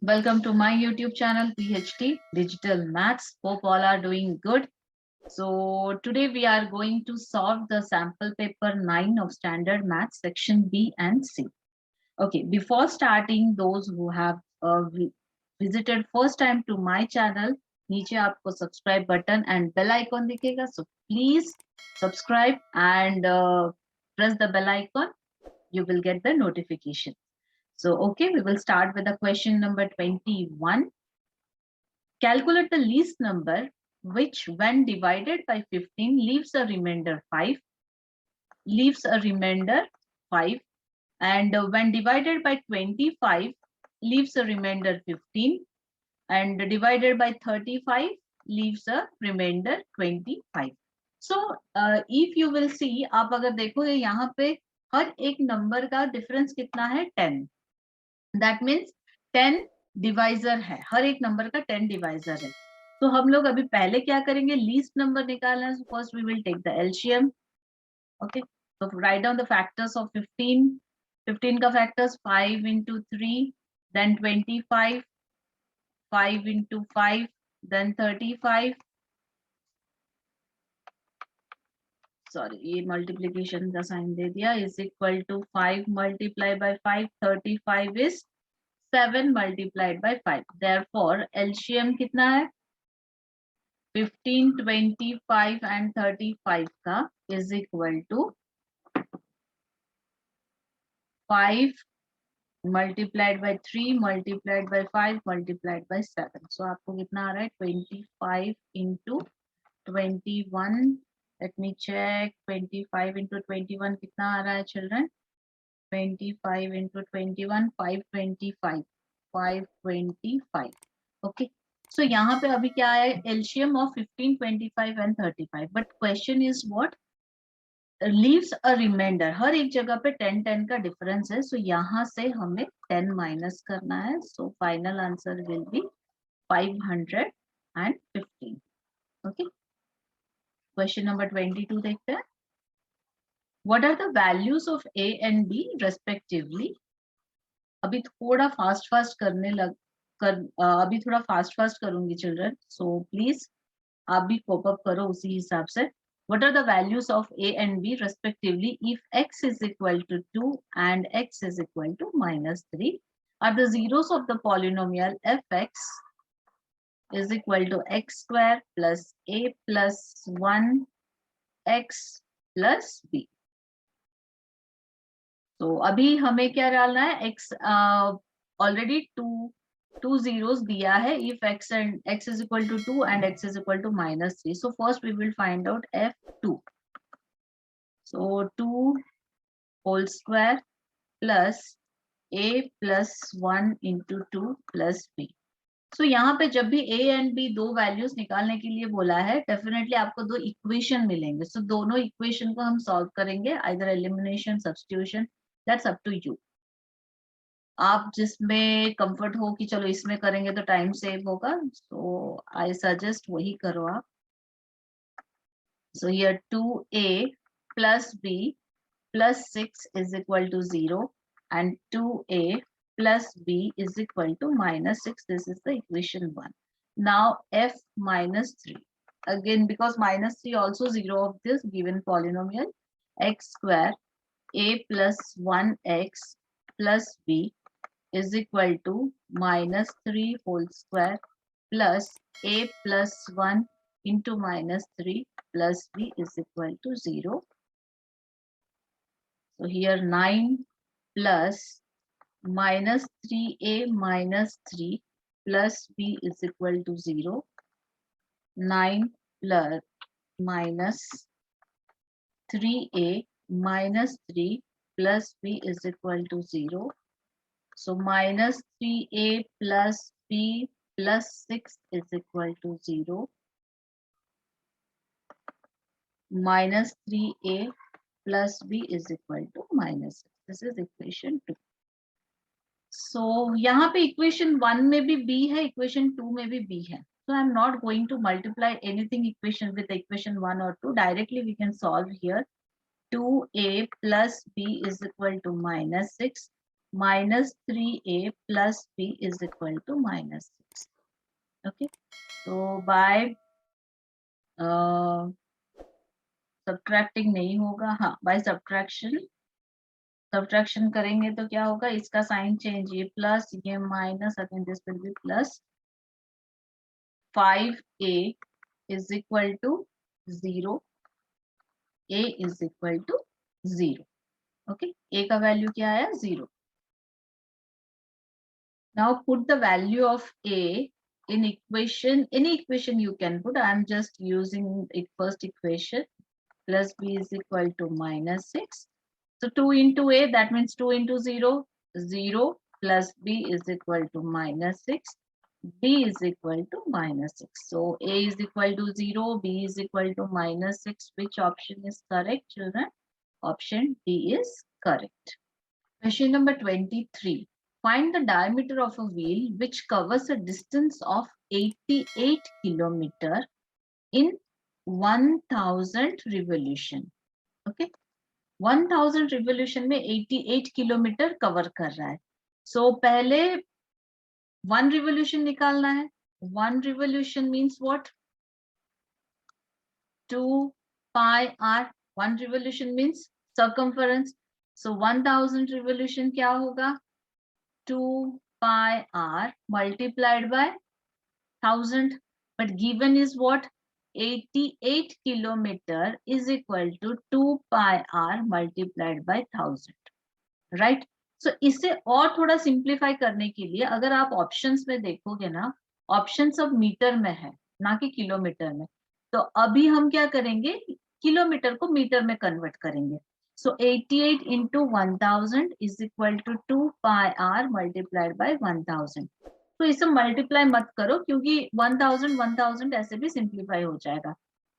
Welcome to my YouTube channel, PhD Digital Maths. Hope all are doing good. So today we are going to solve the sample paper 9 of Standard Maths section B and C. Okay, before starting, those who have visited first time to my channel, नीचे आपको subscribe button and bell icon दिखेगा. So please subscribe and press the bell icon. You will get the notification. So, okay, we will start with the question number 21. Calculate the least number which when divided by 15 leaves a remainder 5, and when divided by 25 leaves a remainder 15, and divided by 35 leaves a remainder 25. So, if you will see, आप अगर देखोगे यहाँ पे हर एक number का difference कितना है 10. That means 10 divisor है, हर एक नंबर का 10 डिवाइजर है. तो हम लोग अभी पहले क्या करेंगे, लीस्ट नंबर निकालना है. First we will take the LCM. Okay, so write down the factors of 15. 15 का factors 5 into 3, then 25, 5 into 5, then 35. Sorry, ये मल्टीप्लीकेशन का साइन दे दिया. Is equal to 5 multiply by 5, 35 is 7 multiplied by 5. Therefore, LCM कितना है? 15, 25 and 35 का is equal to 5 multiplied by 3 multiplied by 5 multiplied by 7. So आपको कितना आ रहा है? 25 into 21. Let me check. 25 into 21 कितना आ रहा है children? 25 into 21, 525. 525. Okay. So यहाँ पे अभी क्या है? LCM of 15, 25 and 35. But question is what? Leaves a remainder. हर एक जगह पे 10, 10 का difference है. So यहाँ से हमें 10 minus करना है. So final answer will be 515. Okay. Question number 22 देखते हैं. What are the values of A and B respectively? अभी थोड़ा फास्ट करने अभी थोड़ा फास्ट करूंगी चिल्ड्रन. सो प्लीज आप भी कोप अप करो उसी हिसाब से. What are the values of A and B respectively if x is equal to 2 and x is equal to -3? Are the zeros of the polynomial fx is equal to x square plus a plus 1 x plus b. तो अभी हमें क्या डालना है? x already two zeros दिया है. If x is equal to 2 and x is equal to -3. So first we will find out f2. So 2 whole square plus a plus 1 into 2 plus b. So यहाँ पे जब भी a and b दो values निकालने के लिए बोला है, डेफिनेटली आपको दो इक्वेशन मिलेंगे. So दोनों इक्वेशन को हम सॉल्व करेंगे, either elimination, substitution, that's up to you. आप जिसमें कंफर्ट हो कि चलो इसमें करेंगे तो टाइम सेव होगा. सो आई सजेस्ट वही करो आप. So here 2a plus b plus 6 is equal to 0 and 2a plus b is equal to -6. This is the equation 1. Now f minus 3. Again, because -3 also 0 of this given polynomial, x square a plus 1x plus b is equal to -3 whole square plus a plus 1 into -3 plus b is equal to 0. So here 9 plus -3a minus 3 plus b is equal to 0. 9 plus minus 3a minus 3 plus b is equal to 0. So -3a plus b plus 6 is equal to 0. -3a plus b is equal to -6. This is equation 2. So यहाँ पे equation 1 में भी b है, equation 2 में भी b है. So I'm not going to multiply anything equation with equation 1 or 2. Directly we can solve here. 2a plus b is equal to -6. minus 3a plus b is equal to minus 6. Okay, so by subtracting नहीं होगा, हाँ by subtraction करेंगे तो क्या होगा, इसका sign change, ये plus ये minus, again this will be plus 5a is equal to 0, a is equal to 0. Okay, a का वैल्यू क्या आया, 0. Now put the value of a in equation, any equation you can put. I am just using it first equation, plus b is equal to minus 6. So 2 into a, that means 2 into 0, 0 plus b is equal to minus 6. B is equal to minus 6. So a is equal to 0, b is equal to minus 6. Which option is correct, children? Option D is correct. Question number 23. Find the diameter of a wheel which covers a distance of 88 kilometer in 1000 revolution. Okay, 1000 revolution में 88 kilometre cover कर रहा है. So पहले 1 revolution निकालना है. 1 revolution means what? 2 pi r. 1 revolution means circumference. So 1000 revolution क्या होगा? 2 pi r multiplied by 1000. But given is what? 88 kilometer is equal to 2 pi r multiplied by 1000. Right? So इसे और थोड़ा सिंप्लीफाई करने के लिए अगर आप ऑप्शंस में देखोगे ना, ऑप्शन सब मीटर में है ना कि किलोमीटर में. तो अभी हम क्या करेंगे, किलोमीटर को मीटर में कन्वर्ट करेंगे. So 88 into 1000 is equal to 2 pi r multiplied by 1000. तो इसे मल्टीप्लाई मत करो क्योंकि 1000 ऐसे भी सिंप्लीफाई हो जाएगा.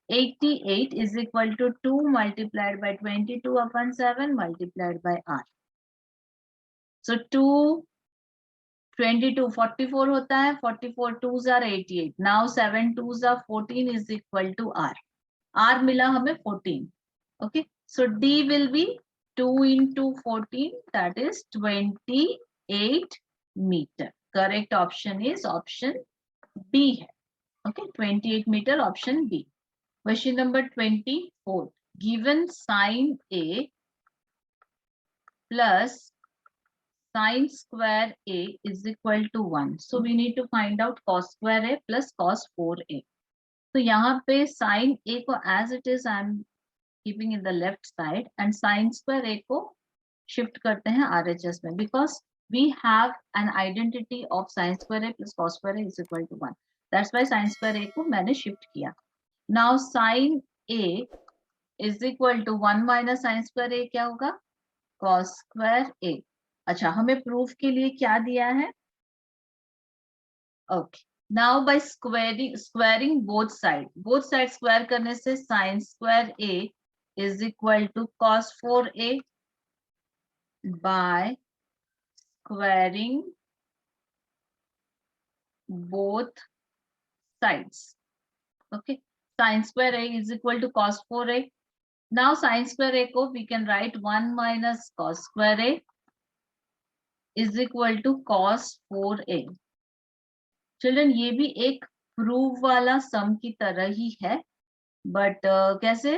88 is equal to 2 multiplied by 22 upon 7 multiplied by r. So 2, 22, 44 होता है, 44 2s are 88. Now 7 2s are 14 is equal to r. R मिला हमें 14. Okay, so D will be 2 into 14, that is 28 meter. Correct option is option B है. Okay, 28 meter, option B. Question number 24. Given sine A plus sine square A is equal to 1. So we need to find out cos square A plus cos 4A. तो यहाँ पे sin A को as it is I am keeping in the left side and sin square A को shift करते हैं RHS में, because we have an identity of sin square A plus cos square A is equal to 1. That's why sin square A को मैंने shift किया. Now sin A is equal to 1 minus sin square A क्या होगा, cos square A. अच्छा, हमें proof के लिए क्या दिया है? Okay, now by squaring both side square करने से sine square a is equal to cos 4a by squaring both sides. Okay, sine square a is equal to cos 4a. Now sine square a को we can write 1 minus cos square a is equal to cos 4a. Children ये भी एक prove वाला सम की तरह ही है, but कैसे,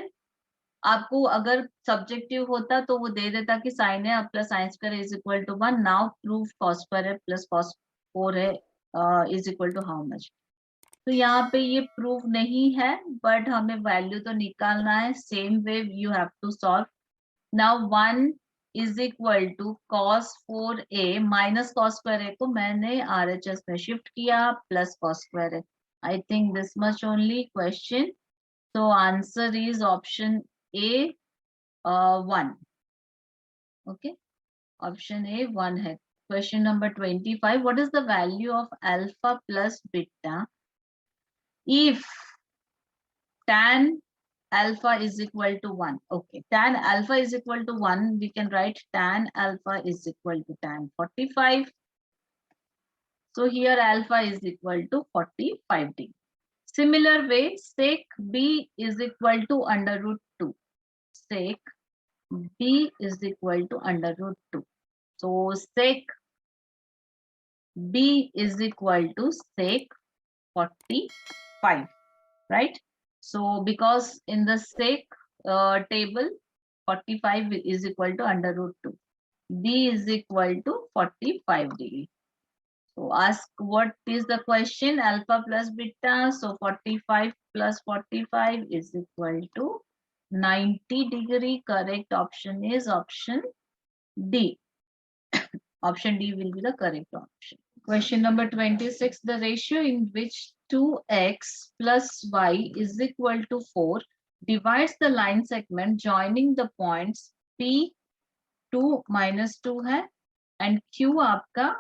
आपको अगर सब्जेक्टिव होता तो वो दे देता कि साइन है plus sine square is equal to 1. Now prove cos square है प्लस cos 4 है is equal to how much. तो यहाँ पे ये प्रूव नहीं है, बट हमें वैल्यू तो निकालना है. Same way you have to solve. Now 1 is equal to cos 4a minus cos square a को मैंने RHS में शिफ्ट किया plus cos square a. I think this much only question. So answer is option A 1. Okay, option A 1 है. Question number 25. What is the value of alpha plus beta if tan alpha is equal to 1? Okay, tan alpha is equal to 1. We can write tan alpha is equal to tan 45. So here alpha is equal to 45 degree. Similar way, sec b is equal to under root 2. Sec b is equal to under root 2. So sec B is equal to sec 45, right? So because in the sec table, 45 is equal to under root 2. B is equal to 45 degree. So ask what is the question, alpha plus beta. So 45 plus 45 is equal to 90 degree. Correct option is option D. Option D will be the correct option. Question number 26. The ratio in which 2x plus y is equal to 4 divides the line segment joining the points P 2 minus 2 है and Q आपका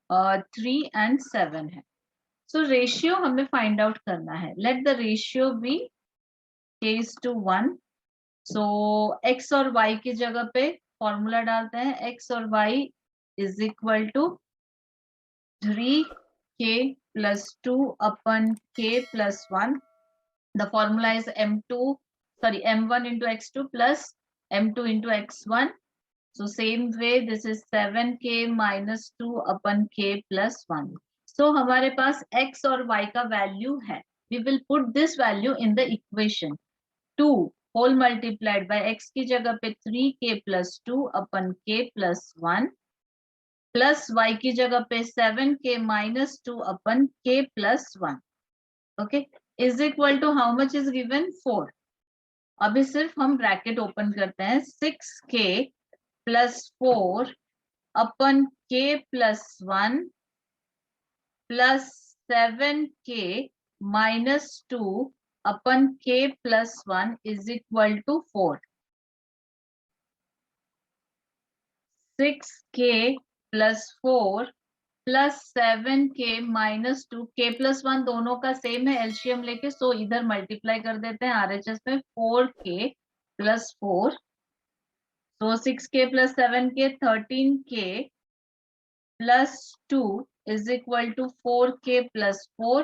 3 and 7 है. So ratio हमें find out करना है. Let the ratio be k is to 1. So x और y की जगह पे फॉर्मूला डालते हैं. x और y is equal to 3k plus 2 upon k plus 1. The formula is m1 into x2 plus m2 into x1. So same way this is 7k minus 2 upon k plus 1. So हमारे पास x और y का value है. We will put this value in the equation. 2 whole multiplied by x की जगह पे 3k plus 2 upon k plus 1 plus y की जगह पे 7k minus 2 upon k plus 1. Okay, is equal to how much is given 4. अभी सिर्फ हम bracket open करते हैं. 6k plus 4 upon k plus 1 plus 7k minus 2 upon k plus 1 is equal to 4. 6k plus 4 plus 7k minus 2 k plus 1 दोनों का same है LCM लेके. सो इधर मल्टीप्लाई कर देते हैं आरएचएस में. 4k plus 4 so 6k plus 7k 13k plus 2 is equal to 4k plus 4.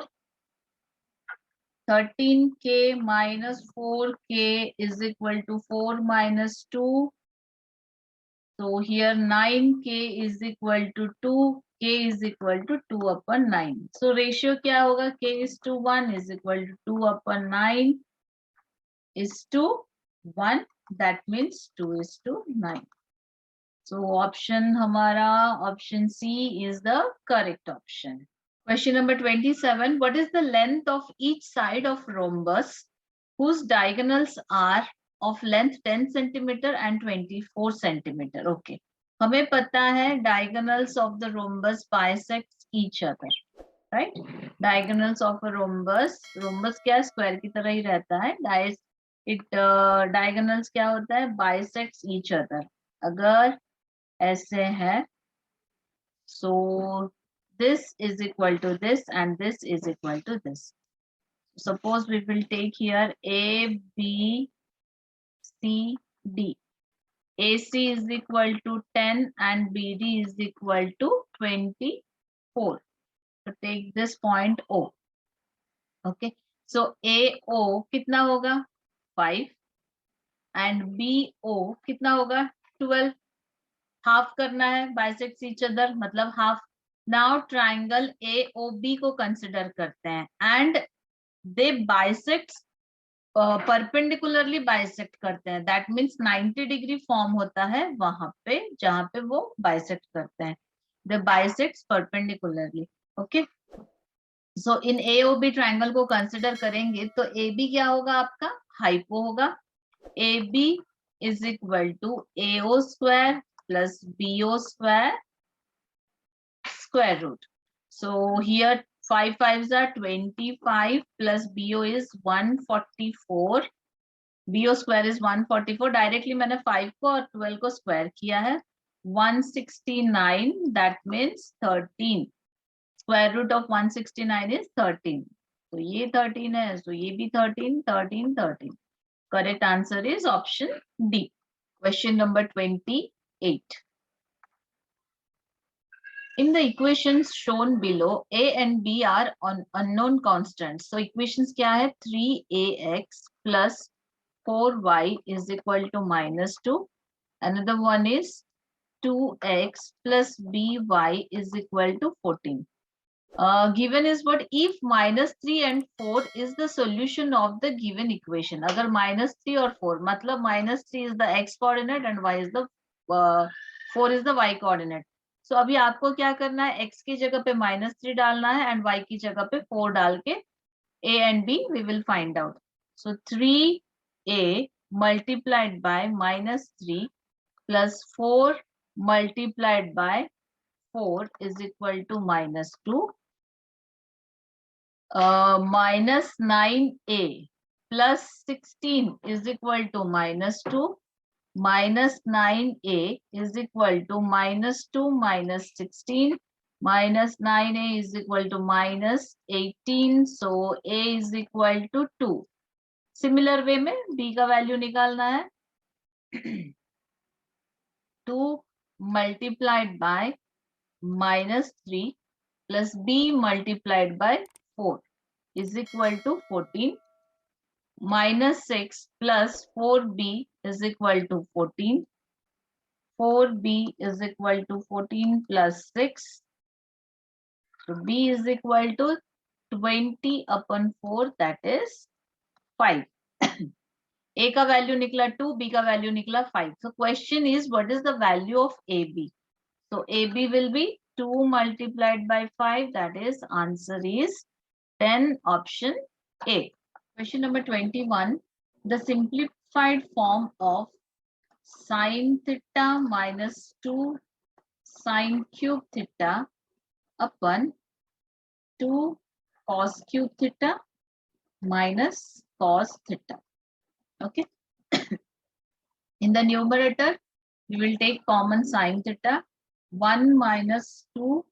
13k minus 4k is equal to 4 minus 2. So here 9k is equal to 2. K is equal to 2 upon 9. So ratio क्या होगा? K is to 1 is equal to 2 upon 9 is to 1. That means 2 is to 9. So option हमारा option C is the correct option. Question number 27. What is the length of each side of rhombus whose diagonals are of length 10 centimeter and 24 centimeter? Okay. हमें पता है diagonals of the rhombus bisect each other, right? Diagonals of a rhombus क्या square की तरह ही रहता है. Diagonals क्या होता है? Bisects each other. अगर ऐसे है, so this is equal to this and this is equal to this. Suppose we will take here A, B, C, D. AC is equal to 10 and BD is equal to 24. So take this point O. Okay. So AO कितना होगा? 5 and BO कितना होगा? 12. Half करना है, bisects each other मतलब half. Now triangle AOB को consider करते हैं and they bisects perpendicularly bisect करते हैं. दैट मीन्स 90 डिग्री फॉर्म होता है वहां पे जहां पे वो बाइसेक्ट करते हैं. The bisects perpendicularly. Okay. So in AOB triangle को कंसिडर करेंगे तो एबी क्या होगा? आपका हाइपो होगा. AB is equal to AO square plus BO square square root. So here 5 5s are 25 plus BO is 144. BO square is 144. Directly मैंने 5 को और 12 को स्क्वायर किया है. 169. That means 13. Square root of 169 is 13. तो ये 13 है, तो ये भी 13, 13, 13. Correct answer is option D. Question number 28. In the equations shown below, A and B are on unknown constants. So equations क्या है? 3ax plus 4y is equal to minus 2. Another one is 2x plus by is equal to 14. Given is what? If -3 and 4 is the solution of the given equation. अगर -3 और 4 मतलब -3 is the x coordinate and y is the 4 is the y coordinate. So अभी आपको क्या करना है, x की जगह पे -3 डालना है and y की जगह पे 4 डाल के a and b we will find out. So 3a multiplied by -3 plus 4 multiplied by 4 is equal to -2. Minus 9a plus 16 is equal to -2. Minus 9a is equal to -2 minus 16. Minus 9a is equal to minus 18. So a is equal to 2. Similar way में b का value निकालना है. 2 multiplied by -3 plus b multiplied by 4 is equal to 14. Minus 6 plus 4b is equal to 14. 4b is equal to 14 plus 6. So b is equal to 20 upon 4, that is 5. a का value निकला 2, b का value निकला 5. So question is, what is the value of ab? So ab will be 2 multiplied by 5, that is answer is 10, option A. Question number 21. The simplified form of sine theta minus 2 sine cube theta upon 2 cos cube theta minus cos theta. Okay. In the numerator, we will take common sine theta. 1 minus 2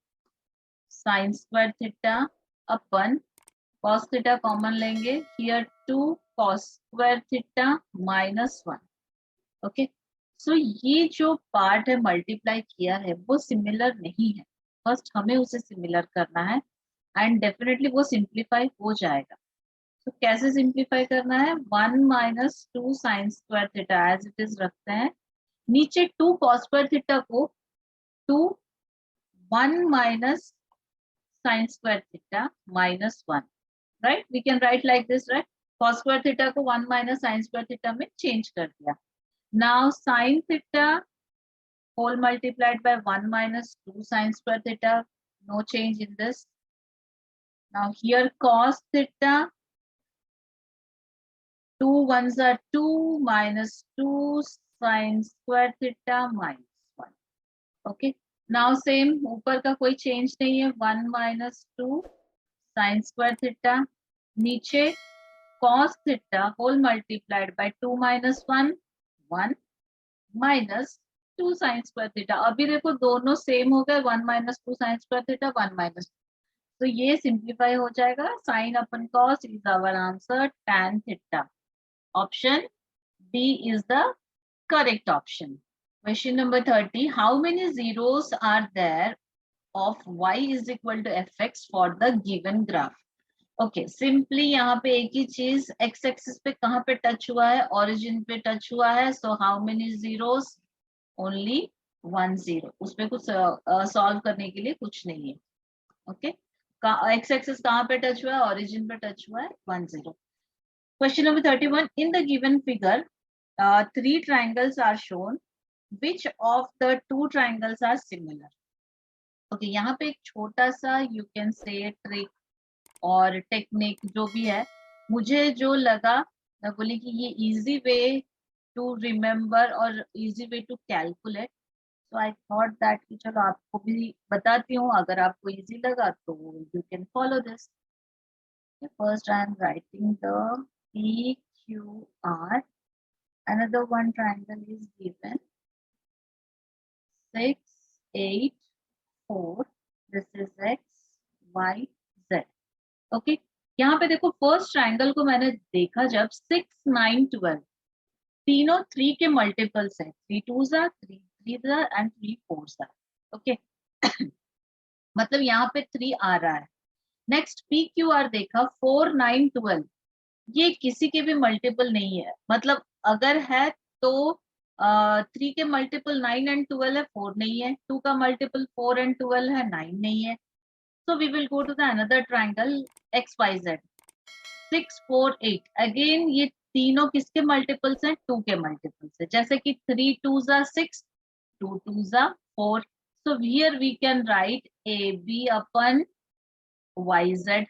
sine square theta upon cos theta common लेंगे. Here 2 cos square theta minus 1. Okay. So ये जो part है multiply किया है वो similar नहीं है. First हमें उसे सिमिलर करना है एंड डेफिनेटली वो सिंप्लीफाई हो जाएगा. तो कैसे सिंप्लीफाई करना है? 1 minus 2 sine square theta as it is रखते हैं. नीचे 2 cos स्क्वायर थीटा को 2 1 minus sign square theta minus 1. Right, we can write like this, right? Cos square theta को 1 minus sin square theta में change कर दिया. Now sin theta whole multiplied by 1 minus 2 sin square theta, no change in this. Now here cos theta, 2 ones are 2 minus 2 sin square theta minus 1. Okay. Now same ऊपर का कोई change नहीं है. 1 minus 2 sin square theta. नीचे cos theta whole multiplied by 2 minus 1 1 minus 2 sin square theta. अभी देखो दोनों same हो गए. 1 minus 2 sin square theta 1 minus. तो ये सिंप्लीफाई हो जाएगा. sin upon cos is our answer. tan theta. Option B is the correct option. Question number 30. How many zeros are there of y is equal to fx for the given graph? Okay. Simply यहाँ पे एक ही चीज, x axis पे कहाँ पे touch हुआ है? Origin पे टच हुआ है. So how many zeros? Only 1 0. उसपे कुछ सॉल्व करने के लिए कुछ नहीं है. ओके. एक्स एक्सिस कहाँ पे टच हुआ है? ओरिजिन पे टच हुआ है. 1 0. Question number 31. In the given figure 3 triangles are shown. Which of the 2 triangles are similar? Okay. यहाँ पे एक छोटा सा यू कैन से ट्रिक और टेक्निक जो भी है, मुझे जो लगा मैं बोली कि ये इजी वे टू रिमेम्बर और easy way to calculate. So I thought that कि चलो आपको भी बताती हूँ. अगर आपको इजी लगा तो you can follow this. First I am writing the P Q R. Another one triangle is given 6 8 4. This is X Y Z. Okay. यहाँ पे देखो फर्स्ट ट्राइंगल को मैंने देखा जब 6 9 12 तीनों 3 के मल्टीपल्स है. 3 2s are 3 3s are and 3 4s are. Okay. मतलब यहाँ पे 3 आ रहा है. नेक्स्ट पी क्यू आर देखा 4 9 12. ये किसी के भी मल्टीपल नहीं है. मतलब अगर है तो 3 के मल्टीपल 9 एंड 12 है, 4 नहीं है। 2 का मल्टीपल 4 एंड 12 है, 9 नहीं है। So we will go to the another triangle XYZ 6 4 8। Again ये तीनों किसके मल्टीपल्स हैं? 2 के मल्टीपल्स है। जैसे कि 3 2 6, 2 2 4। So here we can write AB upon YZ।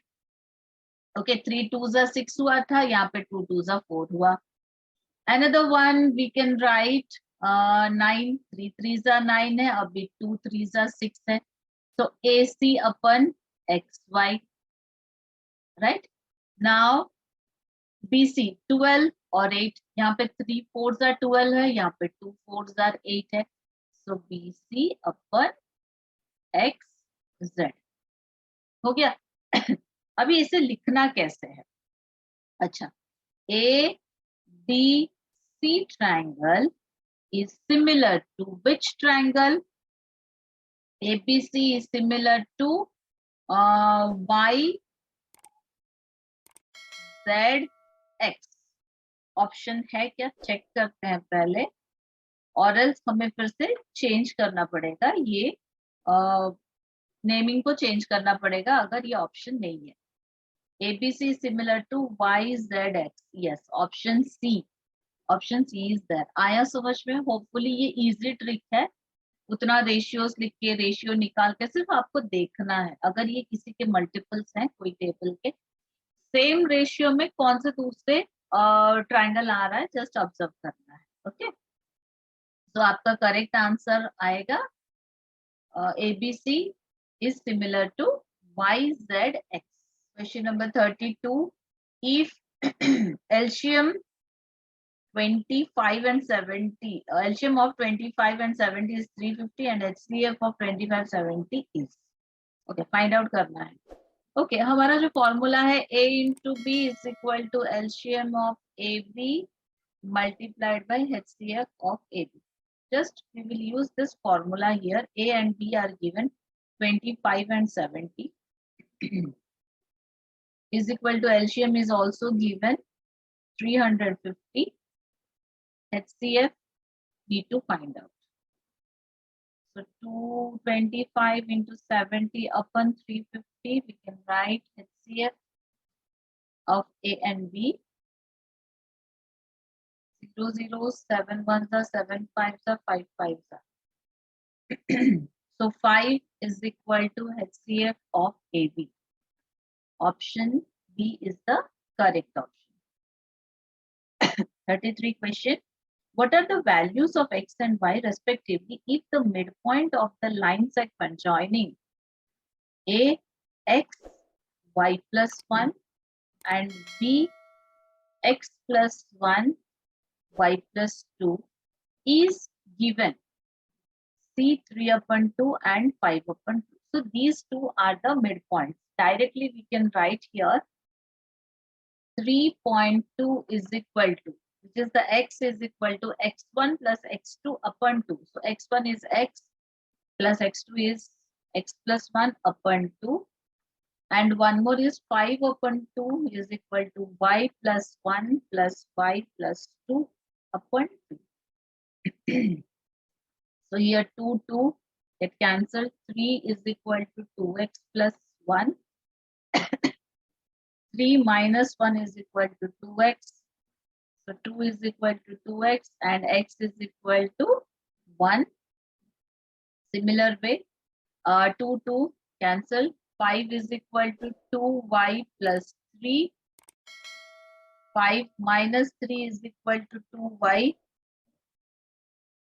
Okay, 3 2 6 हुआ था, यहाँ पे 2 2 4 हुआ। Another one we can write 9, 3 3 9 है, अभी 2 3 6 है। So AC अपन XY, right? Now BC 12 और 8, यहाँ पे 3 4 12 है, यहाँ पे 2 4 8 है। So BC अपन XZ हो गया। अभी इसे लिखना कैसे है? अच्छा, ABC triangle is similar to which triangle? ABC is similar to YZX। Option है क्या? चेक करते हैं पहले, और एल्स हमें फिर से चेंज करना पड़ेगा, ये नेमिंग को चेंज करना पड़ेगा अगर ये ऑप्शन नहीं है। ABC is similar to YZX। Yes, option C, option C is there. आया समझ में? होपफुली ये इजी ट्रिक है। उतना रेशियोस लिख के, रेशियो निकाल के सिर्फ आपको देखना है। अगर ये किसी के मल्टीपल्स हैं कोई टेबल के, सेम रेशियो में कौन से दूसरे ट्राइंगल आ रहा है, जस्ट ऑब्जर्व करना है। ओके, तो आपका करेक्ट आंसर आएगा ABC is similar to YZX। Question number 32, if LCM 25 and 70, LCM of 25 and 70 is 350 and HCF of 25 70 is, okay find out करना है। ओके, हमारा जो फॉर्मूला है A into B is equal to LCM of AB multiplied by HCF of AB। Just we will use this formula here. A and B are given 25 and 70 is equal to LCM is also given 350, HCF need to find out. So 225 into 70 upon 350, we can write HCF of A and B. 0 0 7 1 7 5 5 5 So 5 is equal to HCF of AB. Option B is the correct option. 33 question. What are the values of X and Y respectively if the midpoint of the line segment joining A X Y plus 1 and B X plus 1 Y plus 2 is given C 3 upon 2 and 5 upon 2. So these two are the midpoints. Directly we can write here 3.2 is equal to, which is the X is equal to X1 plus X2 upon 2. So X1 is X plus X2 is X plus 1 upon 2. And one more is 5 upon 2 is equal to Y plus 1 plus Y plus 2 upon 2. So here 2, 2 get cancelled. 3 is equal to 2x plus 1. 3 minus 1 is equal to 2x. So 2 is equal to 2x and x is equal to 1. Similar way, 2, 2 cancel. 5 is equal to 2y plus 3. 5 minus 3 is equal to 2y.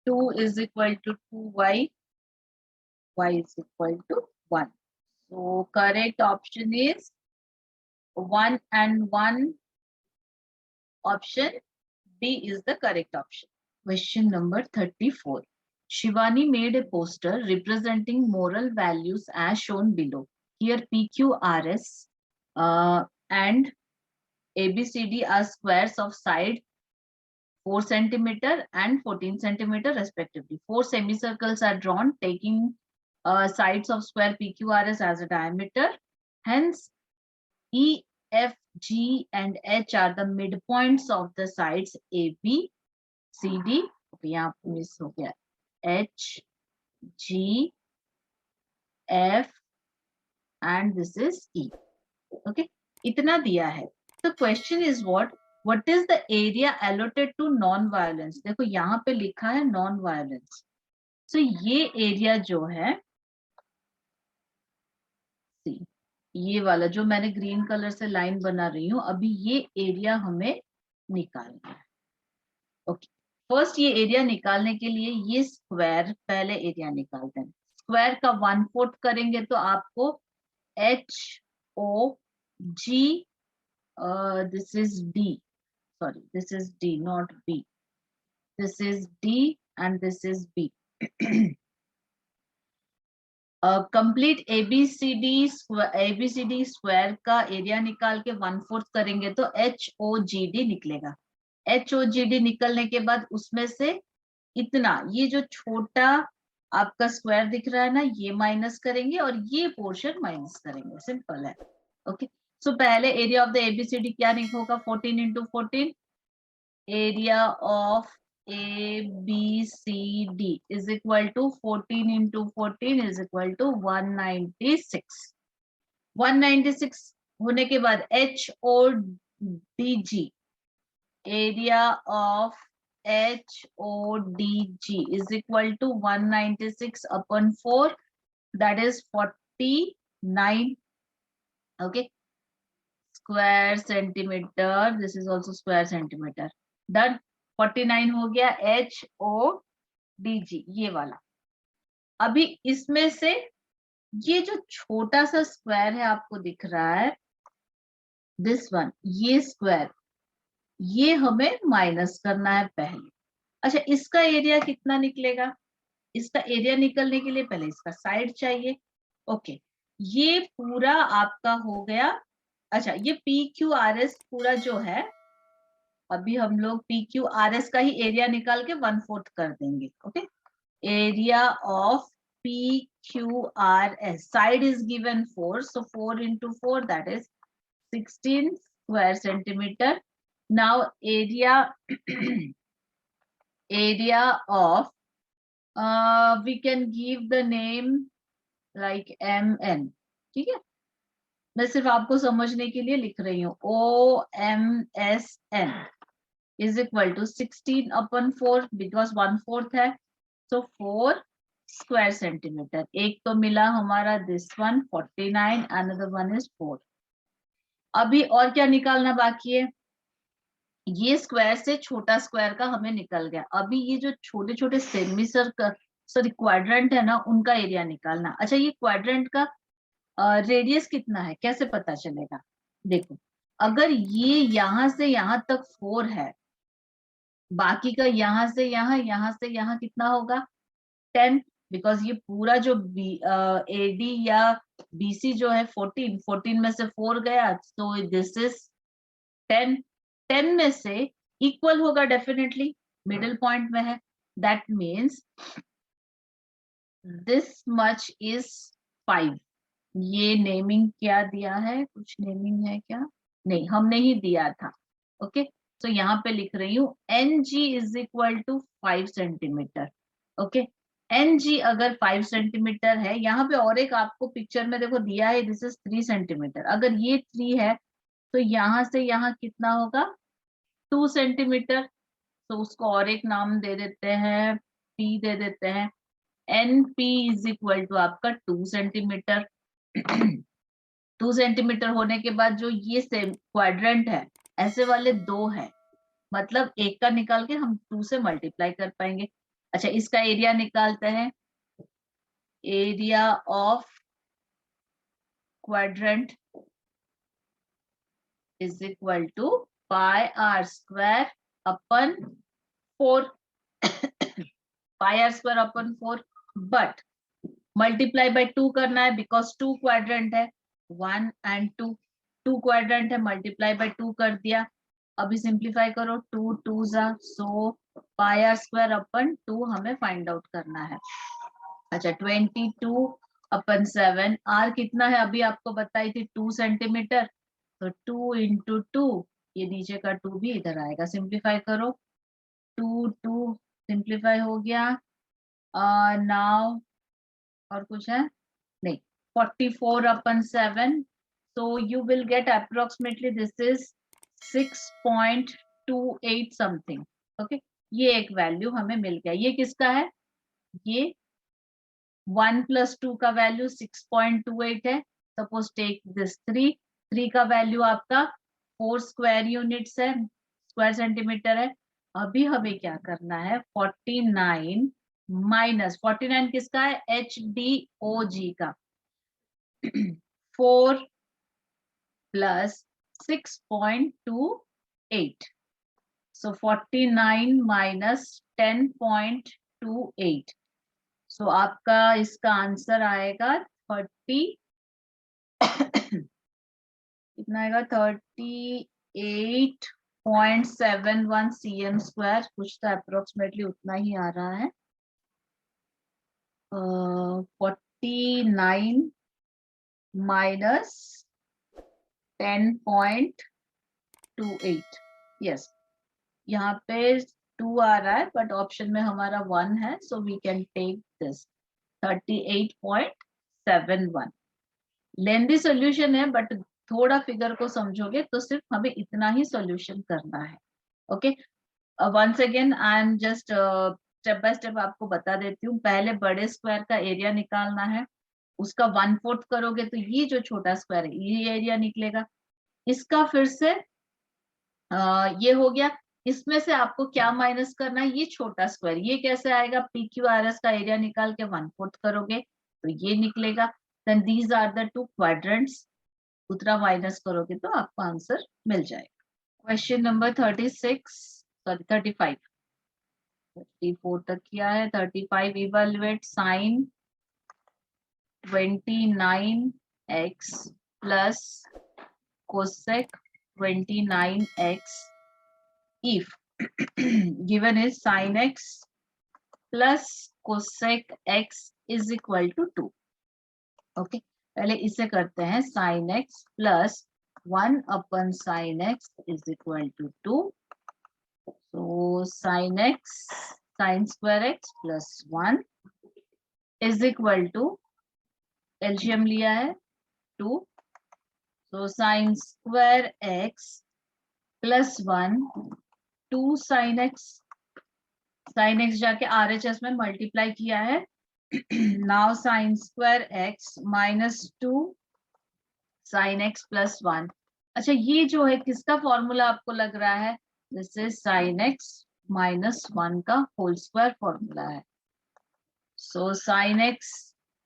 2 is equal to 2y. Y is equal to 1. So correct option is 1 and 1. Option B is the correct option. Question number 34. Shivani made a poster representing moral values as shown below. Here PQRS and ABCD are squares of side 4 cm and 14 cm respectively. 4 semicircles are drawn taking sides of square PQRS as a diameter. Hence, E, F, G and H are the midpoints of the sides A, B, C, D, यहाँ miss हो गया, H G F and this is E। Okay, इतना दिया है। तो question is what is the area allotted to non violence. देखो यहाँ पे लिखा है नॉन वायलेंस, तो ये एरिया जो है ये वाला जो मैंने ग्रीन कलर से लाइन बना रही हूँ, अभी ये एरिया हमें निकालना है। ओके, फर्स्ट ये एरिया निकालने के लिए ये स्क्वायर पहले एरिया निकालते हैं। स्क्वायर का 1/4 करेंगे तो आपको HOG, this is D, sorry, this is D, not B. This is D and this is B. Complete ABCD square का एरिया निकाल के 1/4 करेंगे तो HOGD निकलेगा। HOGD निकलने के बाद उसमें से इतना, ये जो छोटा आपका स्क्वायर दिख रहा है ना, ये माइनस करेंगे और ये पोर्शन माइनस करेंगे, सिंपल है। ओके, सो पहले एरिया ऑफ द ABCD क्या होगा, 14 into 14, area of ABCD is equal to 14 into 14 is equal to 196। 196 होने के बाद HODG, area of HODG is equal to 196 upon 4, that is 49, okay, square centimeter, this is also square centimeter, done। 49 हो गया HODG ये वाला। अभी इसमें से ये जो छोटा सा स्क्वायर है आपको दिख रहा है, दिस वन, ये स्क्वायर, ये हमें माइनस करना है पहले। अच्छा, इसका एरिया कितना निकलेगा, इसका एरिया निकलने के लिए पहले इसका साइड चाहिए। ओके, ये पूरा आपका हो गया। अच्छा, ये PQRS पूरा जो है, अभी हम लोग PQRS का ही एरिया निकाल के 1/4 कर देंगे। Okay, area of PQRS, side is given 4, so 4 into 4 that is 16 square centimeter। now area of we can give the name like MN, ठीक है, मैं सिर्फ आपको समझने के लिए लिख रही हूँ। OMSN is equal to 16 upon 4 because 1/4 है, so 4 square centimeter। एक तो मिला हमारा this one 49, another one is 4। अभी और क्या निकालना बाकी है, ये स्क्वायर से छोटा स्क्वायर का हमें निकल गया। अभी ये जो छोटे छोटे सेमी सर्कल, सॉरी क्वाड्रेंट है ना, उनका एरिया निकालना। अच्छा, ये क्वाड्रेंट का रेडियस कितना है, कैसे पता चलेगा, देखो अगर ये यहाँ से यहाँ तक 4 है, बाकी का यहाँ से यहाँ कितना होगा 10, बिकॉज ये पूरा जो AD या BC जो है 14 में से 4 गया, तो दिस इज 10 में से इक्वल होगा डेफिनेटली, मिडिल पॉइंट में है, that means this much is 5। ये नेमिंग क्या दिया है, कुछ नेमिंग है क्या, नहीं हमने ही दिया था। ओके, तो यहाँ पे लिख रही हूँ NG is equal to 5 centimetre. Okay, NG अगर 5 सेंटीमीटर है, यहाँ पे और एक आपको पिक्चर में देखो दिया है, दिस इज 3 सेंटीमीटर। अगर ये 3 है तो यहाँ से यहाँ कितना होगा 2 सेंटीमीटर, तो उसको और एक नाम दे देते हैं, P दे देते हैं। NP इज इक्वल टू आपका 2 सेंटीमीटर। 2 सेंटीमीटर होने के बाद जो ये सेम क्वाड्रेंट है, ऐसे वाले 2 है, मतलब एक का निकाल के हम 2 से मल्टीप्लाई कर पाएंगे। अच्छा, इसका एरिया निकालते हैं, area of quadrant is equal to πr² upon 4 πr² upon 4, but multiply by 2 करना है बिकॉज 2 क्वाड्रेंट है, 1 and 2 क्वाड्रेंट है, मल्टीप्लाई बाय 2 कर दिया। अभी सिंप्लीफाई करो, 2 2 जा, सो πr² अपन 2 हमें फाइंड आउट करना है। अच्छा, 22 अपन 7, r कितना है अभी आपको बताई थी 2 सेंटीमीटर, तो 2 into 2, ये नीचे का 2 भी इधर आएगा, सिंप्लीफाई करो, 2 2 सिंप्लीफाई हो गया। नाउ और कुछ है नहीं, 44/7, so you will get approximately this is 6.28 something. Okay, ये एक वैल्यू हमें मिल गया। ये किसका है? ये 1 + 2 का वैल्यू 6.28 है। सपोज टेक दिस 3 का वैल्यू आपका 4 स्क्वायर यूनिट्स है, स्क्वायर सेंटीमीटर है। अभी हमें क्या करना है, 49 माइनस 49 किसका है? HDOG का 4 + 6.28, so 49 minus 10.28, so आपका इसका आंसर आएगा 30 कितना आएगा, 38.71 cm स्क्वायर, कुछ तो अप्रोक्सीमेटली उतना ही आ रहा है। 49 माइनस 10.28, यस, यहाँ पे 2 आ रहा है बट ऑप्शन में हमारा 1 है, so we can take this 38.71। Lengthy solution है बट थोड़ा फिगर को समझोगे तो सिर्फ हमें इतना ही सॉल्यूशन करना है। Okay, once again I am just step by step आपको बता देती हूँ। पहले बड़े स्क्वायर का एरिया निकालना है, उसका 1/4 करोगे तो ये जो छोटा स्क्वायर है ये एरिया निकलेगा। इसका फिर से ये हो गया। इसमें से आपको क्या माइनस करना है, ये छोटा स्क्वायर, ये कैसे आएगा, PQRS का एरिया निकाल के 1/4 करोगे तो ये निकलेगा। Then these are the 2 quadrants, उतना माइनस करोगे तो आपको आंसर मिल जाएगा। क्वेश्चन नंबर 36, सॉरी 35, 34 तक किया है। 35, evaluate sine 29x plus cosec 29x if given is sin x plus cosec x is equal to 2. Okay, पहले इसे करते हैं, sin x plus 1/sin x is equal to 2. So sin x, sin square x plus 1 is equal to, LCM लिया है 2, so sin square x plus 1 2 sin x, sin x जाके RHS में multiply किया है। Now sin square x minus 2 sin x plus 1। अच्छा, ये जो है किसका फॉर्मूला आपको लग रहा है? This is sin x minus 1 का होल स्क्वायर फॉर्मूला है। So sin x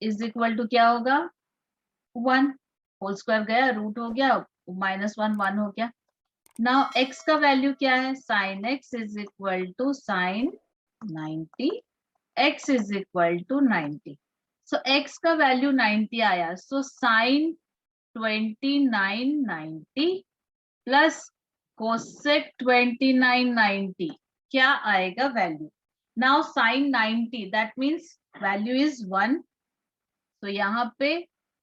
is equal to क्या होगा, 1, होल स्क्वायर गया, रूट हो गया, -1 1 हो गया। नाउ x का वैल्यू क्या है, sin x is equal to sin 90, x is equal to 90। So x का वैल्यू 90 आया, सो sin 2990 प्लस कोसेक 2990 क्या आएगा value? Now sin 90 that means value is 1, तो यहाँ पे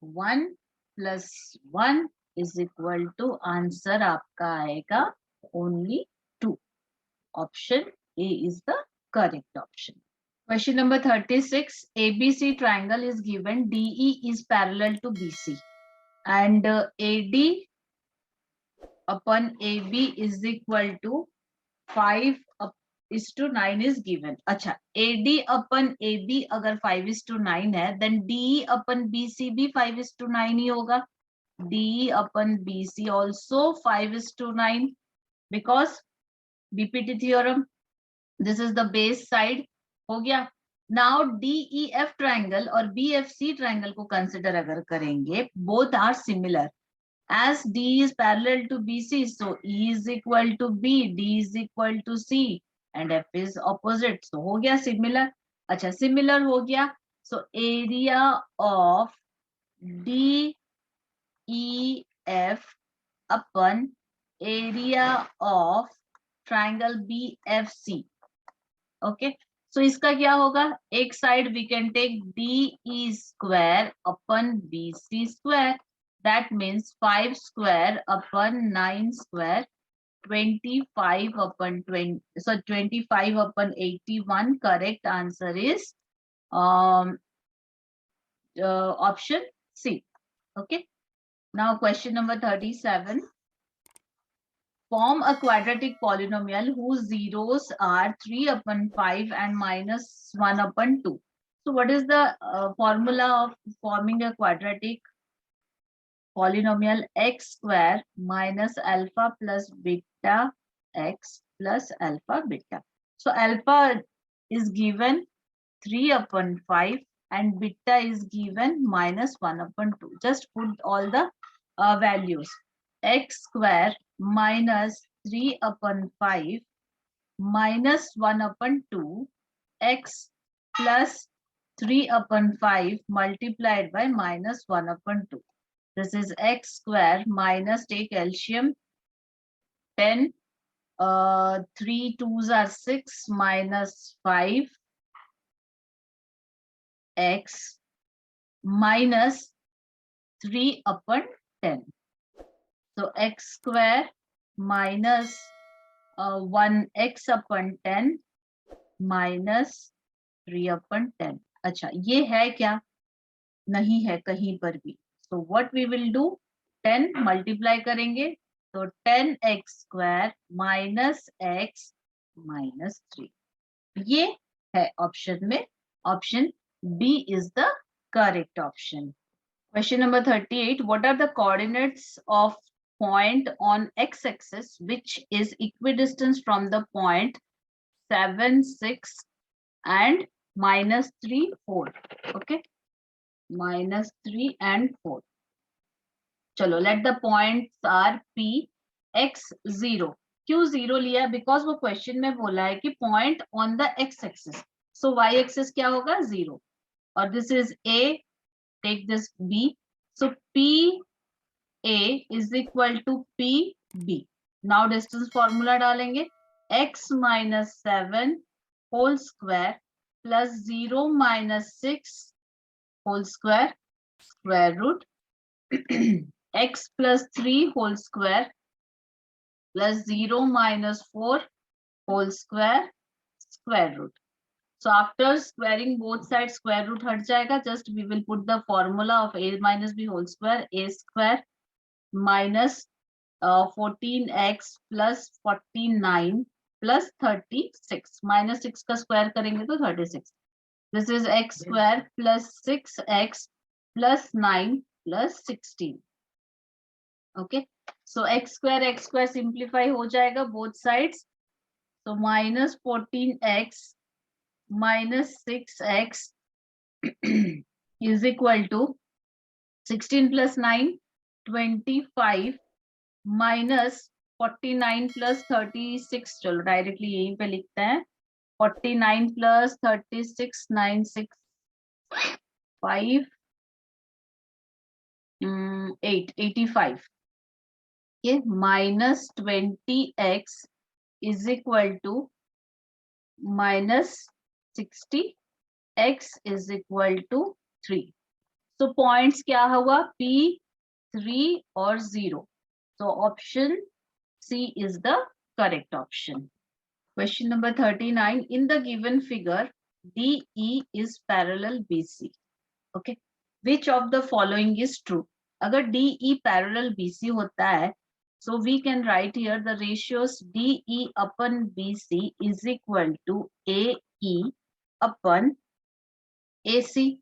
1 + 1 इज इक्वल टू आंसर आपका आएगा only 2। Option A is the correct option. Question number 36, ABC triangle is given, DE is parallel to BC and AD upon AB is equal to 5:9 is given. अच्छा, AD upon AB अगर 5:9 है, then DE upon BC भी 5:9 ही होगा। DE upon BC also 5:9 because BPT theorem, this is the base side, हो गया। Now DEF triangle और BFC triangle को consider अगर करेंगे, both are similar, as D is parallel to BC, so E is equal to B, D is equal to C and F is opposite, so हो गया similar. अच्छा, similar हो गया, so area of DEF upon area of triangle BFC, okay. So इसका क्या होगा, एक side we can take DE square upon BC square, that means 5 square upon 9 square 25 upon 20, so 25 upon 81. Correct answer is option C. Okay. Now question number 37. Form a quadratic polynomial whose zeros are 3 upon 5 and minus 1 upon 2. So what is the formula of forming a quadratic polynomial? X square minus alpha plus beta x plus alpha beta. So alpha is given 3 upon 5 and beta is given minus 1 upon 2. Just put all the values. X square minus 3 upon 5 minus 1 upon 2 x plus 3 upon 5 multiplied by minus 1 upon 2. This is x square minus, take LCM, 10, 3 2s are 6 minus 5 x minus 3 upon 10. So x square minus 1x upon 10 minus 3 upon 10. अच्छा, ये है क्या? नहीं है कहीं पर भी. So what we will do? 10 multiply करेंगे तो 10x square minus x minus 3. ये है ऑप्शन में. Option B is the correct option. Question number 38. What are the coordinates of point on x-axis which is equidistant from the point 7, 6 and minus 3, 4? Okay. Minus 3 and 4. चलो, let the points are P, X, 0. क्यों 0 लिया? Because वो question में बोला है कि point on the x-axis. So y-axis क्या होगा? 0. और this is A. Take this B. So P A is equal to P B. Now distance formula डालेंगे. X minus 7 whole square plus 0 minus 6 whole square, square root. X plus 3 whole square plus 0 minus 4 whole square, square root. So after squaring both sides, square root हट जाएगा. Just we will put the formula of A minus B whole square. A square minus 14x plus 49 plus 36. Minus 6 का square करेंगे तो 36. This is x square plus 6x plus 9 plus 16. Okay. So x square simplify हो जाएगा both sides. So minus 14x minus 6x is equal to 16 plus 9, 25 minus 49 plus 36. चलो directly यहीं पे लिखते हैं. 49 plus 36, 9, 6, 5, 8, 85. Okay, minus 20x is equal to minus 60, x is equal to 3. So points क्या हुआ? P, 3 और 0. So option C is the correct option. Question number 39. In the given figure, DE is parallel BC. Okay. Which of the following is true? अगर DE parallel BC होता है, so we can write here the ratios DE upon BC is equal to AE upon AC.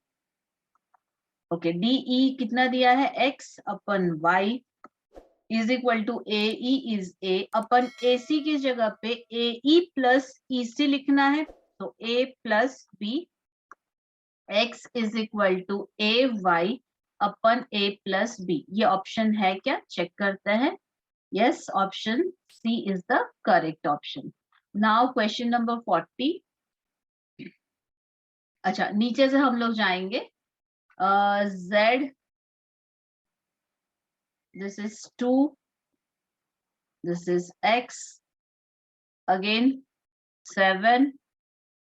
Okay, DE कितना दिया है? X upon Y is equal to AE is A upon AC की जगह पे AE plus EC लिखना है. तो A plus B, X is equal to AY upon A plus B. ये ऑप्शन है क्या? चेक करते हैं. Yes, option C is the correct option. Now question number 40. अच्छा, नीचे से हम लोग जाएंगे. Z, this is 2, this is X, again 7,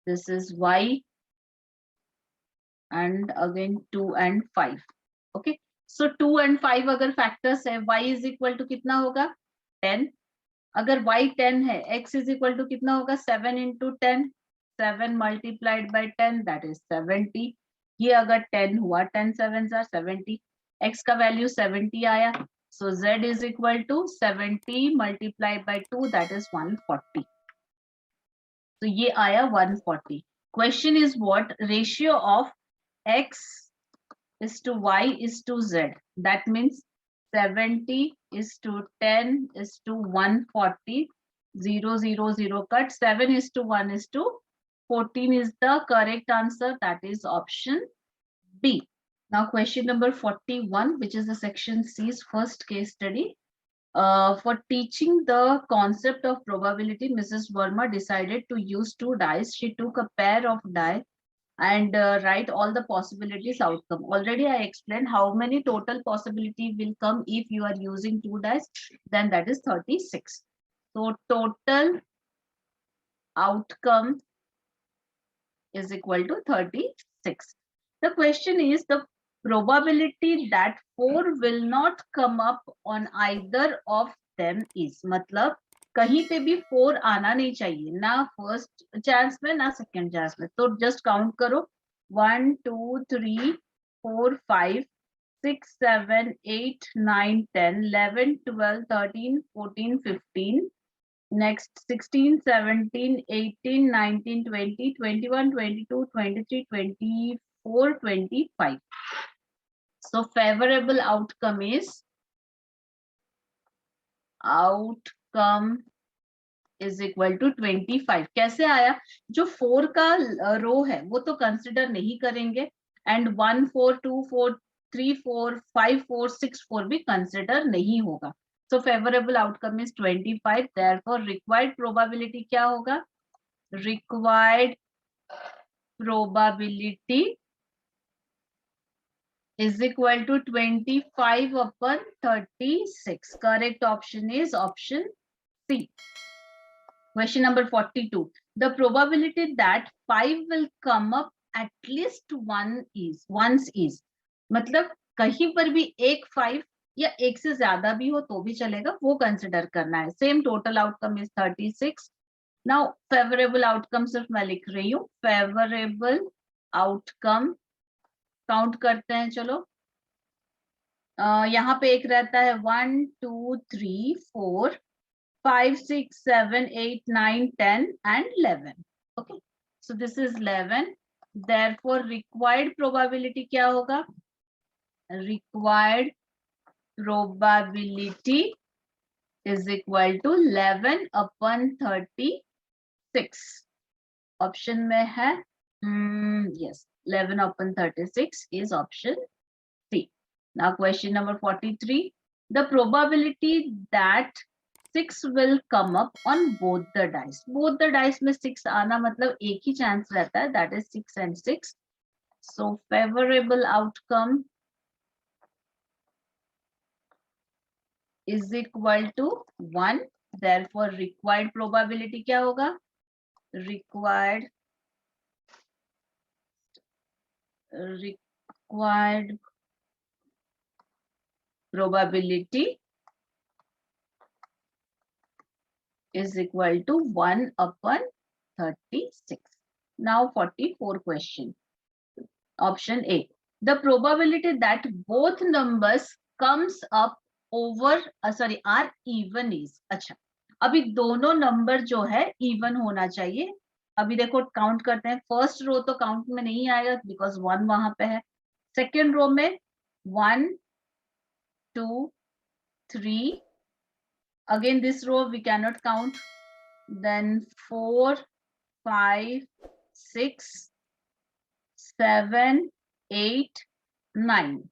this is Y, and again 2 and 5. Okay, so 2 and 5 अगर factors है, Y is equal to कितना होगा? 10. अगर y 10 है, x इज इक्वल टू कितना होगा 7 into 10, 7 multiplied by 10 that is 70। ये अगर 10 हुआ, 10 7 आर 70, x का वैल्यू 70 आया, so z is equal to 70 multiplied by 2 that is 140। तो ये आया 140। Question is what ratio of x is to y is to z, that means 70 is to 10 is to 140, 0 0 0 cut, 7 is to 1 is to 14 is the correct answer, that is option B. Now question number 41, which is the section C's first case study. For teaching the concept of probability, Mrs. Verma decided to use two dice. She took a pair of die and write all the possibilities outcome. Already I explained how many total possibility will come if you are using two dice, then that is 36. So total outcome is equal to 36. The question is the probability that 4 will not come up on either of them is, मतलब कहीं पे भी 4 आना नहीं चाहिए, ना first chance में ना सेकंड चांस में। तो जस्ट काउंट करो 1 2 3 4 5 6 7 8 9 10 11 12 13 14 15, next 16 17 18 19 20 21 22 23 24 25. So favorable outcome is equal to 25. कैसे आया? जो 4 का रो है वो तो कंसिडर नहीं करेंगे, एंड 1 4 2 4 3 4 5 4 6 4 भी कंसिडर नहीं होगा। So favorable outcome is 25. Therefore required probability क्या होगा? Required probability is equal to 25 upon 36. Correct option is option C. Question number 42. The probability that 5 will come up at least once is, मतलब कहीं पर भी एक 5 या एक से ज्यादा भी हो तो भी चलेगा, वो कंसिडर करना है। Same total outcome is 36. Now favourable outcome सिर्फ मैं लिख रही हूँ, फेवरेबल आउटकम काउंट करते हैं। चलो यहाँ पे एक रहता है 1 2 3 4 5 6 7 8 9 10 and 11. Okay, so this is 11. Therefore required probability क्या होगा? Required probability is equal to 11 upon 36. Option में है yes, 11 upon 36 is option C. Now question number 43. The probability that 6 will come up on both the dice. Both the dice में 6 आना मतलब एक ही chance रहता है, that is 6 and 6. So favorable outcome is equal to 1. Therefore required probability क्या होगा? Required probability is equal to 1 upon 36. Now 44 question. Option A. The probability that both numbers comes up over are even is. अच्छा, अभी दोनों number जो है even होना चाहिए। अभी देखो काउंट करते हैं, फर्स्ट रो तो काउंट में नहीं आएगा बिकॉज 1 वहां पे है। सेकेंड रो में 1 2 3, again this row we cannot count, then 4 5 6 7 8 9.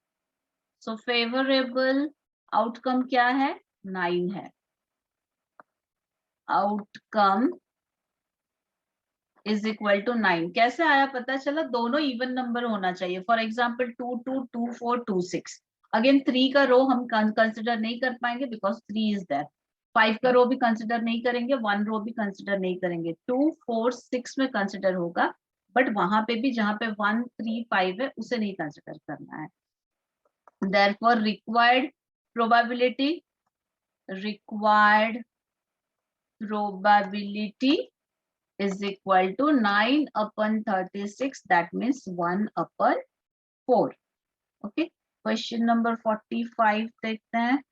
So favorable outcome क्या है? 9 है। Outcome is equal to 9. कैसे आया पता चला? दोनों इवन नंबर होना चाहिए। फॉर एग्जाम्पल 2 2 2 4 2 6, अगेन 3 का रो हम कंसिडर नहीं कर पाएंगे बिकॉज 3 इज देयर। 5 का रो भी कंसिडर नहीं करेंगे, 1 रो भी कंसिडर नहीं करेंगे। 2 4 6 में कंसिडर होगा, बट वहां पे भी जहां पे 1 3 5 है उसे नहीं कंसिडर करना है। Therefore required probability probability is equal to 9/36, that means 1/4. Okay, question number 45 देखते हैं.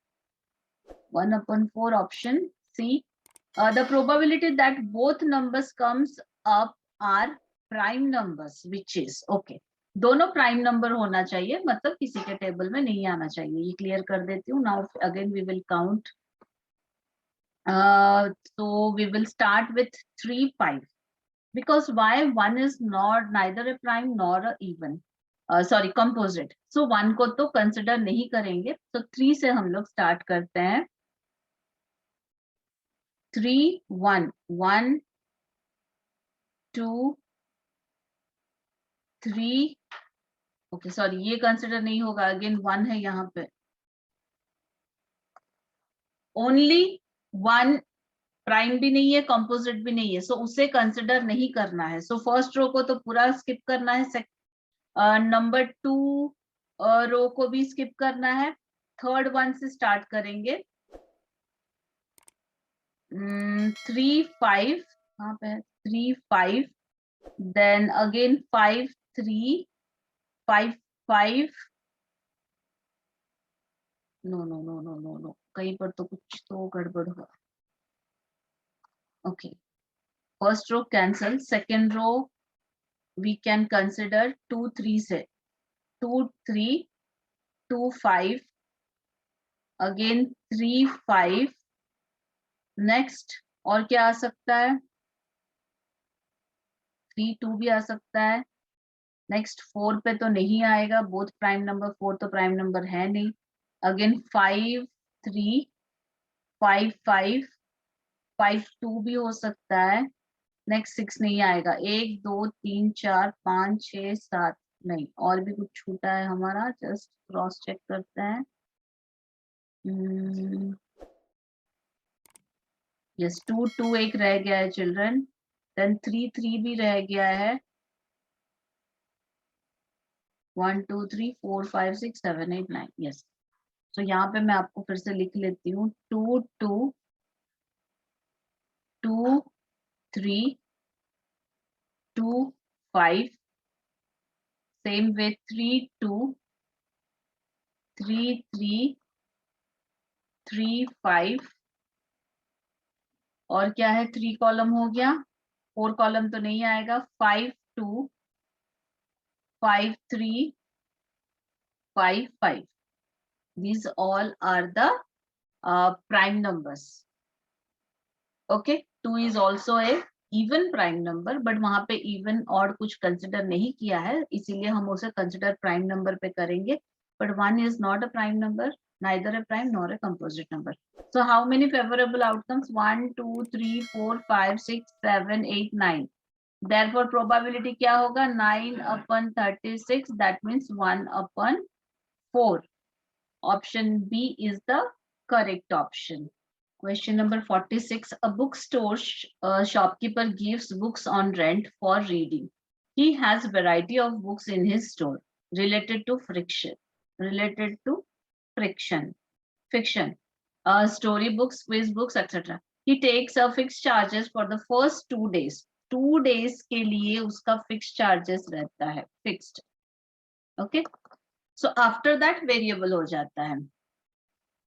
1/4 option C. The probability that both numbers comes up are prime numbers, which is okay. दोनों प्राइम नंबर होना चाहिए, मतलब किसी के टेबल में नहीं आना चाहिए. ये क्लियर कर देती हूँ. Now again we will count. So we will start with 3, 5. Because why? 1 is not neither a prime nor a even. Sorry, composite. So 1 को तो कंसिडर नहीं करेंगे. तो 3 से हम लोग स्टार्ट करते हैं. 3, 1, 1, 2, 3. ओके सॉरी, ये कंसिडर नहीं होगा. अगेन 1 है यहाँ पे. ओनली 1 प्राइम भी नहीं है, कंपोजिट भी नहीं है, सो उसे कंसिडर नहीं करना है. सो फर्स्ट रो को तो पूरा स्किप करना है. नंबर 2 रो को भी स्किप करना है. थर्ड वन से स्टार्ट करेंगे. 3, 5 कहाँ पे है? 3, 5. Then again 5, 3, 5, 5. No no no no no no, कहीं पर तो कुछ तो गड़बड़ हुआ. Okay, first row cancel. Second row we can consider 2, 3 से. 2, 3, 2, 5. अगेन 3, 5. नेक्स्ट और क्या आ सकता है? 3, 2 भी आ सकता है. नेक्स्ट 4 पे तो नहीं आएगा, बोथ प्राइम नंबर. 4 तो प्राइम नंबर है नहीं. अगेन 5, 3, 5, 5. 5, 2 भी हो सकता है. नेक्स्ट 6 नहीं आएगा. 1, 2, 3, 4, 5, 6, 7 नहीं. और भी कुछ छूटा है हमारा, जस्ट क्रॉस चेक करते हैं. यस, 2, 2 एक रह गया है चिल्ड्रन. देन 3, 3 भी रह गया है. 1, 2, 3, 4, 5, 6, 7, 8, 9. यस. तो यहाँ पे मैं आपको फिर से लिख लेती हूँ. 2, 2, 2, 3, 2, 5. Same way 3, 2, 3, 3, 3, 5. और क्या है? 3 कॉलम हो गया. 4 कॉलम तो नहीं आएगा. 5, 2, 5, 3, 5, 5. These all are the prime numbers. Okay, 2 is also a even prime number, but वहां पे even और कुछ कंसिडर नहीं किया है, इसीलिए हम उसे कंसिडर प्राइम नंबर पे करेंगे. But 1 is not a prime number, neither a prime nor a composite number. So how many favorable outcomes? 1, 2, 3, 4, 5, 6, 7, 8, 9. Therefore probability क्या होगा? 9/36, that means 1/4. Option B is the correct option. Question number 46. A bookstore shopkeeper gives books on rent for reading. He has a variety of books in his store related to fiction, story books, quiz books, etc. He takes a fixed charges for the first 2 days. 2 days के लिए उसका fixed charges रहता है, fixed. Okay. So after that variable हो जाता है.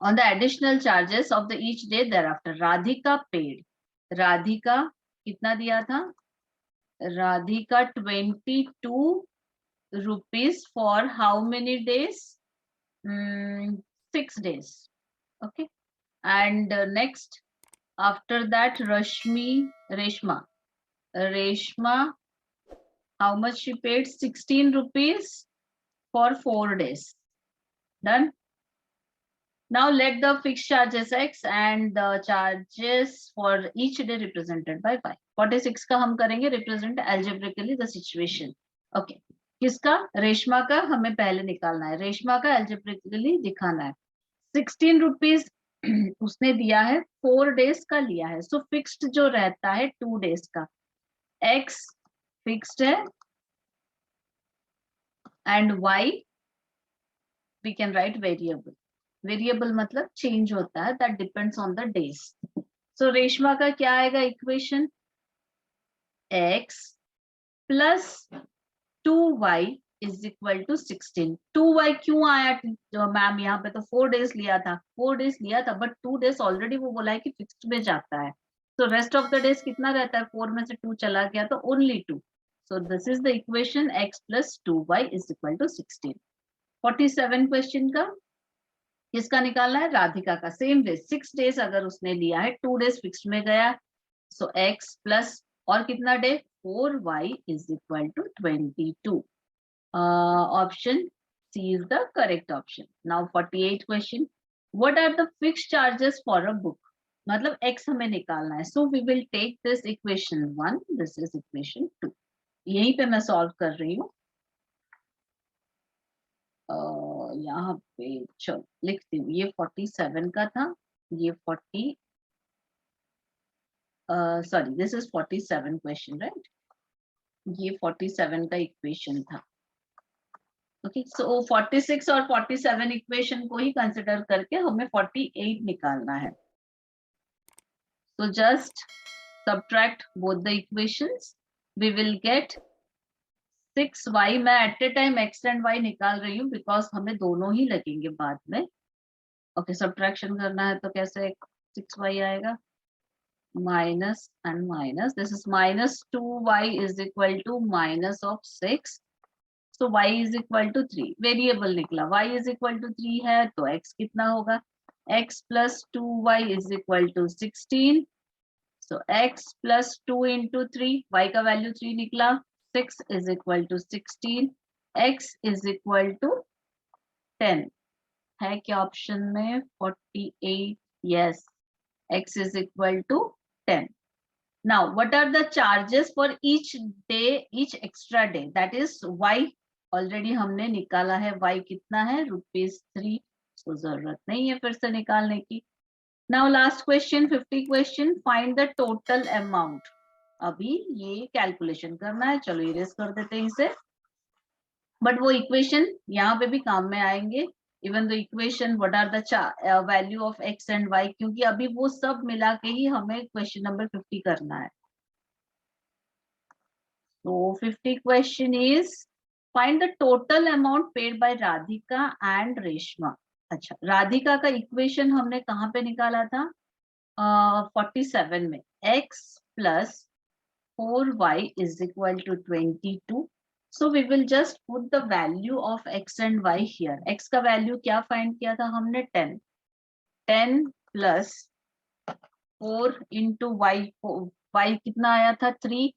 On the additional charges of the each day thereafter, Radhika paid. Radhika कितना दिया था? Radhika 22 rupees for how many days? 6 days. Okay. And next, after that, Reshma, how much she paid? 16 rupees for 4 days. Done. Now let the fixed charges x and the charges for each day represented by 5. 46 का हम करेंगे represent algebraically the situation. Okay. किसका? रेशमा का हमें पहले निकालना है. रेशमा का algebraically दिखाना है. 16 रुपीज उसने दिया है, 4 डेज का लिया है. सो फिक्स्ड जो रहता है 2 डेज का, x फिक्स्ड है and y we can write variable. Variable मतलब चेंज होता है, that depends on the days. So Reshma का क्या आएगा equation, x plus 2y is equal to 16। 2y क्यों आया मैम, यहाँ पे तो 4 डेज लिया था, 4 डेज लिया था, बट 2 डेज ऑलरेडी वो बोला है कि फिक्स्ड में जाता है, तो रेस्ट ऑफ द डेज कितना रहता है, 4 में से 2 चला गया तो only 2। So this is the equation x plus 2y is equal to 16। 47 question का किसका निकालना है, राधिका का। सेम वे 6 डेज अगर उसने लिया है, 2 डेज फिक्स्ड में गया, सो x प्लस और कितना डे 4y is equal to 22। Option C is the correct option. Now 48 question, what are the fixed charges for a book, मतलब x हमें निकालना है। So we will take this equation 1, this is equation 2, यहीं पे मैं सॉल्व कर रही हूँ। यहाँ पे चलो लिखती हूँ, ये 47 का था, ये 40 sorry this is 47 question right, ये 47 का इक्वेशन था। ओके सो 46 और 47 इक्वेशन को ही कंसिडर करके हमें 48 निकालना है। So just subtract both the equations. We will get 6y, मैं at a time x and y निकाल रही हूँ बिकॉज हमें दोनों ही लगेंगे बाद में। ओके सब्ट्रैक्शन करना है तो कैसे 6y आएगा, minus and minus, this is minus 2y is equal to minus of 6, तो y is equal to 3, variable निकला, y इज इक्वल टू 3 है तो x कितना होगा, x plus 2y is equal to 16। So x plus 2 into 3, y का value 3 निकला, 6 is equal to 16, x is equal to 10 है क्या ऑप्शन में 48, yes, x is equal to 10. Now what are the charges for each day, each extra day, that is y already हमने निकाला है, y कितना है ₹3, तो जरूरत नहीं है फिर से निकालने की। Now last question 50 question, find the total amount। अभी ये कैलकुलेशन करना है, चलो इरेज कर देते हैं इसे, बट वो इक्वेशन यहाँ पे भी काम में आएंगे, even the equation what are the value of x and y, क्योंकि अभी वो सब मिला के ही हमें क्वेश्चन नंबर 50 करना है। तो 50 question is find the total amount paid by Radhika and Reshma. अच्छा राधिका का इक्वेशन हमने कहाँ पे निकाला था, 47 में, x plus 4y is equal to 22. So we will just put the value of x and y here. x का वैल्यू क्या फाइंड किया था हमने 10, 10 plus 4 into y, y कितना आया था 3,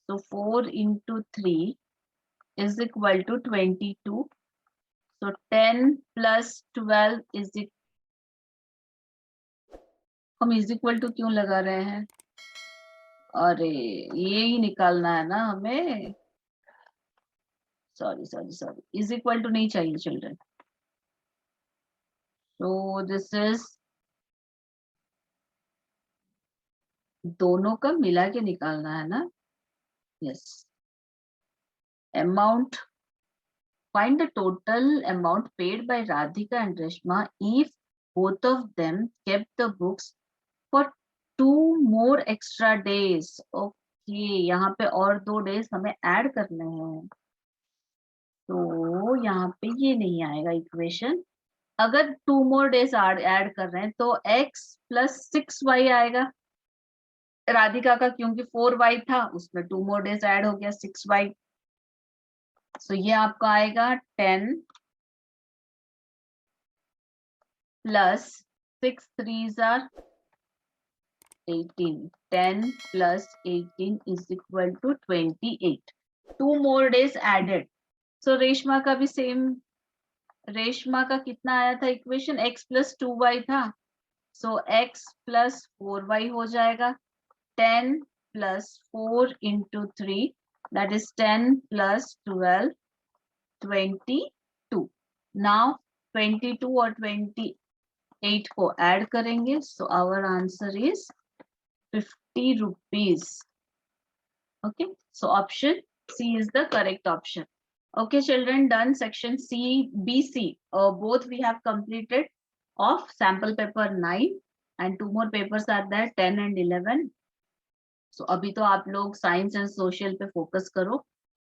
so 4 into 3 is equal to 22. So 10 plus 12 is हम is equal to क्यों लगा रहे हैं, अरे ये ही निकालना है ना हमें, sorry sorry sorry, is equal to नहीं चाहिए चिल्ड्रन, तो दिस इज दोनों का मिला के निकालना है ना, yes. Amount, find the total amount paid by Radhika and Reshma if both of them kept the books for 2 more extra days। Okay यहाँ पे और 2 डेज हमें ऐड करने हैं, तो यहाँ पे ये नहीं आएगा इक्वेशन। अगर 2 मोर डेज ऐड कर रहे हैं तो x प्लस 6y आएगा, राधिका का क्योंकि 4y था उसमें 2 मोर डेज ऐड हो गया 6y, सो ये आपका आएगा 10 plus 6 3s are 18, 10 plus 18 is equal to 28, 2 more days added। so Reshma का भी सेम, रेशमा का कितना आया था इक्वेशन, x plus 2y था, so x plus 4y हो जाएगा, 10 plus 4 into 3 that is 10 plus 12 22। now 22 और 28 को ऐड करेंगे, so our answer is 50 rupees। okay so option C is the correct option। okay children, done section C, B, C, both we have completed of sample paper 9 and 2 more papers are there, 10 and 11. So अभी तो आप लोग science and social पे focus करो.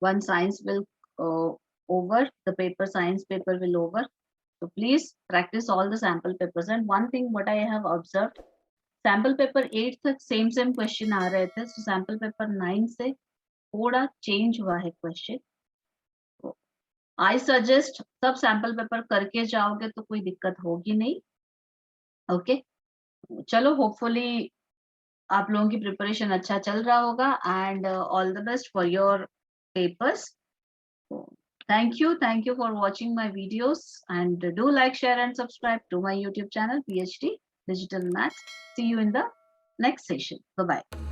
One science will over, the paper science paper will over. So please practice all the sample papers. And one thing what I have observed, sample paper 8 तक same question आ रहे थे. So sample paper 9 से थोड़ा change हुआ है question. So, I suggest सब sample paper करके जाओगे तो कोई दिक्कत होगी नहीं. Okay. चलो hopefully आप लोगों की प्रिपरेशन अच्छा चल रहा होगा and all the best for your papers. Thank you for watching my videos and do like, share and subscribe to my YouTube channel PhD Digital Maths. See you in the next session. Bye bye.